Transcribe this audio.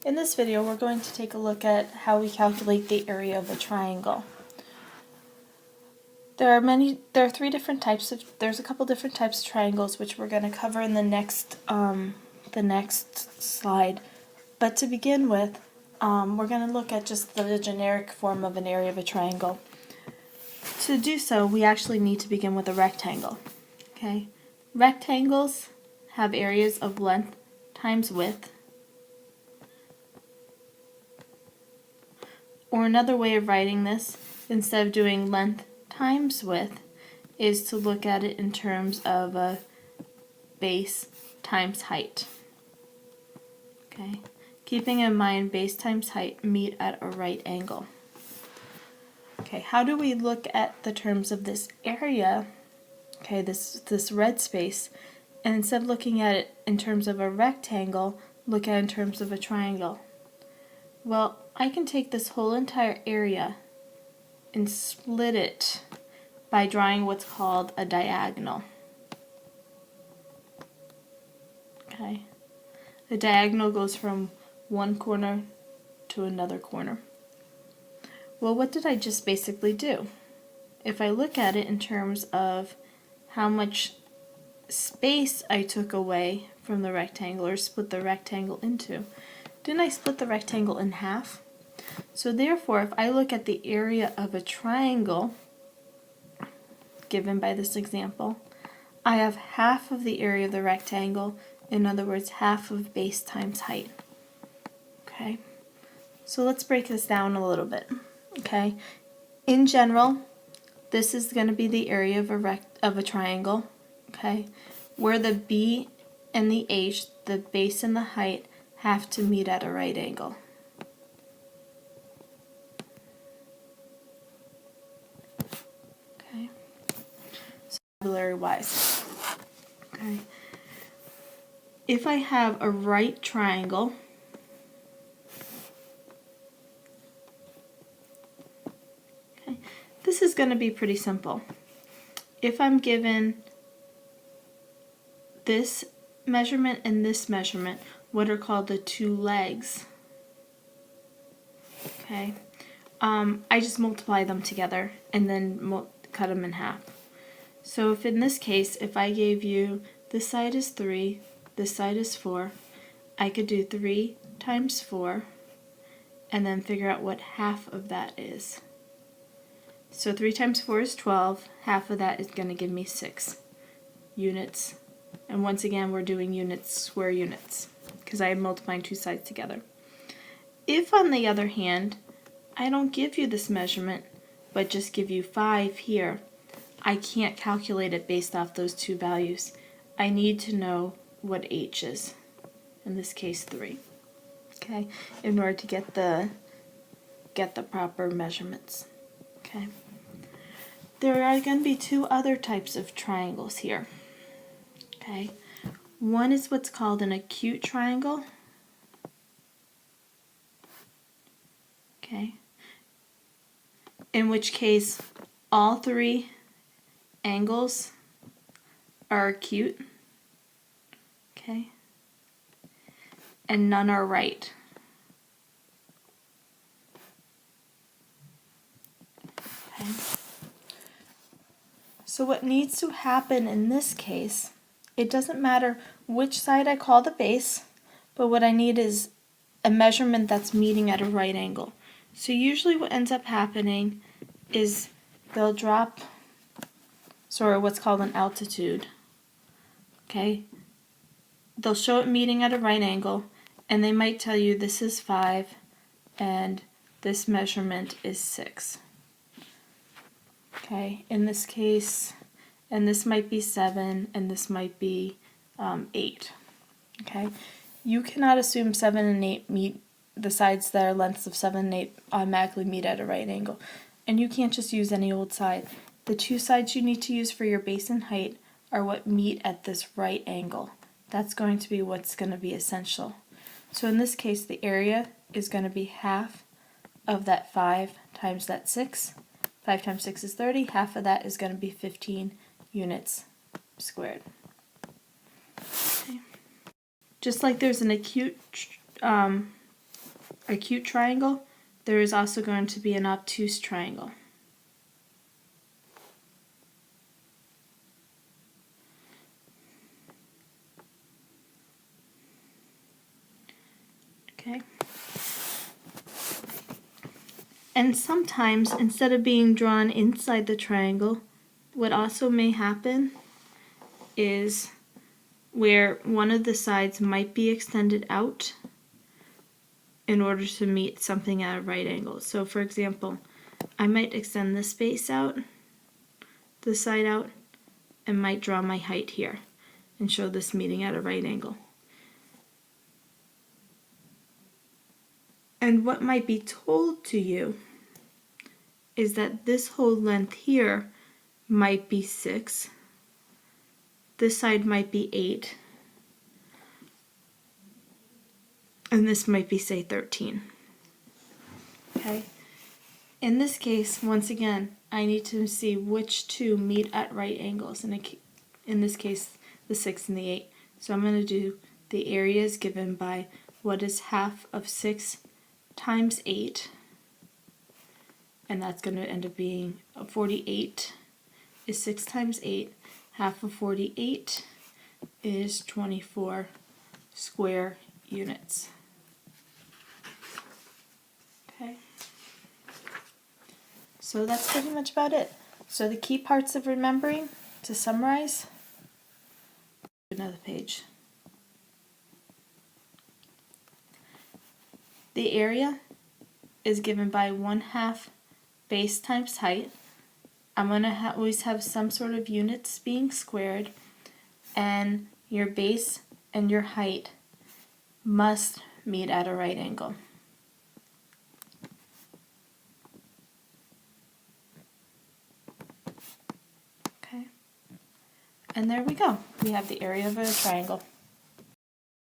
In this video, we're going to take a look at how we calculate the area of a triangle. There are three different types of, there's a couple different types of triangles which we're going to cover in the next slide. But to begin with, we're going to look at just the generic form of an area of a triangle. To do so, we actually need to begin with a rectangle. Okay, rectangles have areas of length times width. Or another way of writing this, instead of doing length times width, is to look at it in terms of a base times height. Okay, keeping in mind base times height meet at a right angle. Okay, how do we look at the terms of this area? Okay, this red space, and instead of looking at it in terms of a rectangle, look at it in terms of a triangle. Well, I can take this whole entire area and split it by drawing what's called a diagonal. Okay, the diagonal goes from one corner to another corner. Well, what did I just basically do? If I look at it in terms of how much space I took away from the rectangle, or split the rectangle into, didn't I split the rectangle in half? So therefore, if I look at the area of a triangle, given by this example, I have half of the area of the rectangle, in other words, half of base times height. Okay, so let's break this down a little bit. Okay, in general, this is going to be the area of a triangle. Okay, where the B and the H, the base and the height, have to meet at a right angle. Okay, so vocabulary wise. Okay, if I have a right triangle, okay, this is going to be pretty simple. If I'm given this measurement and this measurement, what are called the two legs, okay, I just multiply them together and then cut them in half. So if in this case, if I gave you this side is 3, this side is 4, I could do 3 times 4 and then figure out what half of that is. So 3 times 4 is 12, half of that is going to give me 6 units. And once again, we're doing units, square units, because I am multiplying two sides together. If, on the other hand, I don't give you this measurement, but just give you 5 here, I can't calculate it based off those two values. I need to know what H is, in this case 3, okay, in order to get the proper measurements. Okay. There are going to be two other types of triangles here. Okay, one is what's called an acute triangle. Okay, in which case all three angles are acute. Okay, and none are right. Okay. So what needs to happen in this case, it doesn't matter which side I call the base, but what I need is a measurement that's meeting at a right angle. So usually what ends up happening is they'll drop sort of what's called an altitude. Okay, they'll show it meeting at a right angle, and they might tell you this is 5 and this measurement is 6. Okay, in this case, and this might be 7 and this might be 8. Okay, you cannot assume 7 and 8 meet, the sides that are lengths of 7 and 8 automatically meet at a right angle. And you can't just use any old side. The two sides you need to use for your base and height are what meet at this right angle. That's going to be what's going to be essential. So in this case, the area is going to be half of that 5 times that 6. 5 times 6 is 30. Half of that is going to be 15 units squared. Okay. Just like there's an acute acute triangle, there is also going to be an obtuse triangle. Okay. And sometimes, instead of being drawn inside the triangle, what also may happen is where one of the sides might be extended out in order to meet something at a right angle. So for example, I might extend this space out, this side out, and might draw my height here and show this meeting at a right angle. And what might be told to you is that this whole length here might be 6, this side might be 8, and this might be, say, 13. Okay? In this case, once again, I need to see which two meet at right angles. In this case, the 6 and the 8. So I'm going to do the areas given by what is half of 6 times 8. And that's going to end up being 48 is 6 times 8. Half of 48 is 24 square units. Okay. So that's pretty much about it. So the key parts of remembering, to summarize, another page. The area is given by 1/2 base times height. I'm going to always have some sort of units being squared, and your base and your height must meet at a right angle. Okay, and there we go. We have the area of a triangle.